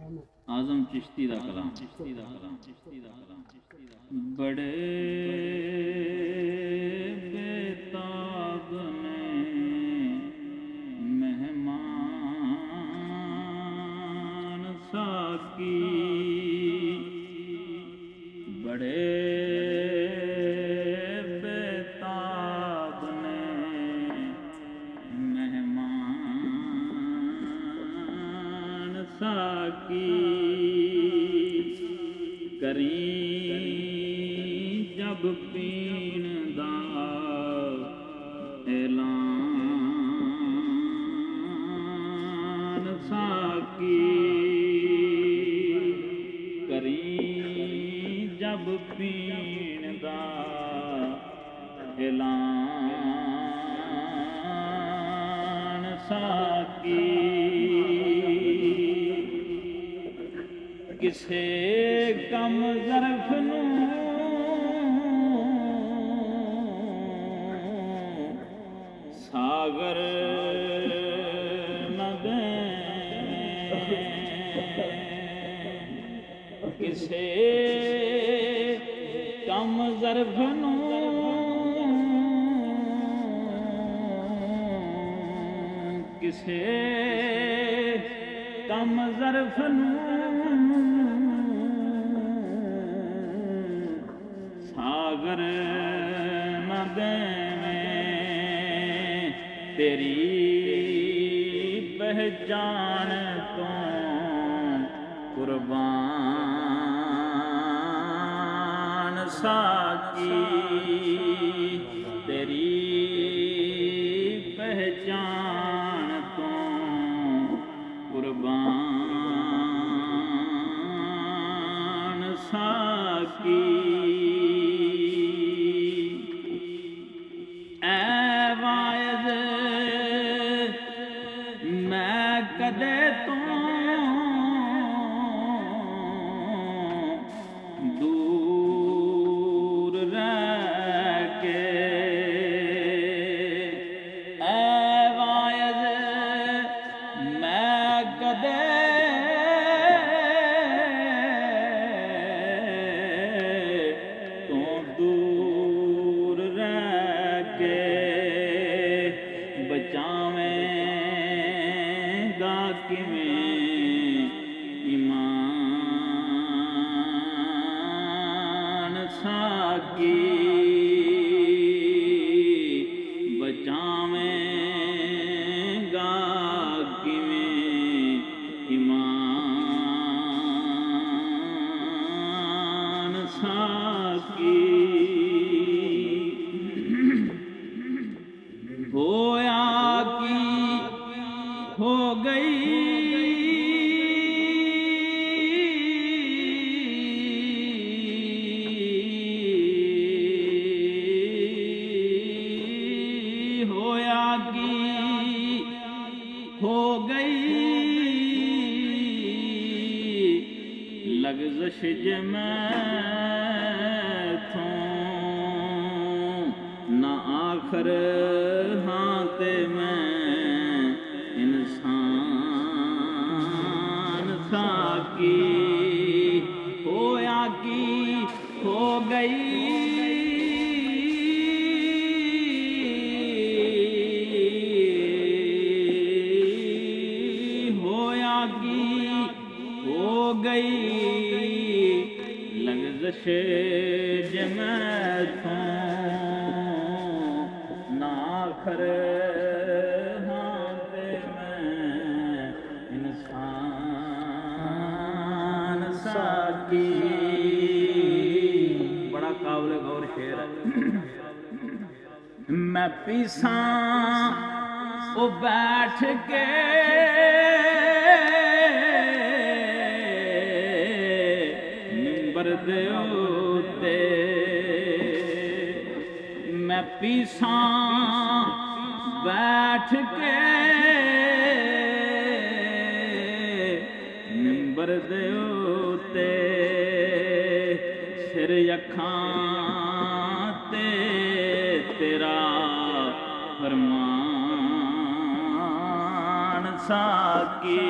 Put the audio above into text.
आजम चिश्ती दा कलाम बड़े बेताब ने मेहमान साकी, बड़े बेताब ने मेहमान साकी। करीं जब पीण दा ऐलान साकी, करीं जब पीण दा ऐलान साकी। किसे कम ज़र्फ़ नूं सागर न दें, किसे कम ज़र्फ़ नूं किसे कम ज़र्फ़ नूं सागर न देवें। तेरी पहचान तो कुर्बान साकी, तेरी पहचान तो कुर्बान साकी। मैं कदे तो दूर रह के वायद, मैं कदे तो दूर रह के बचावेंगा किवें ईमान साकी, बचावेंगा किवें ईमान साकी। होया की हो गई होया की हो गई लग़ज़श जे मैथों न आखर हाँ ते मैं इंसान साकी। होया की हो गई होया की हो गई लग़ज़श जे मैथों न आखर हाँ ते मैं इंसान साकी। बड़ा काबिल गौर शेर है। मैं पीसां ओ बैठ के मिंबर दे उत्ते, मैं पीसां बैठ के मिंबर दे उत्ते, सिर अखां ते तेरा फरमान साकी।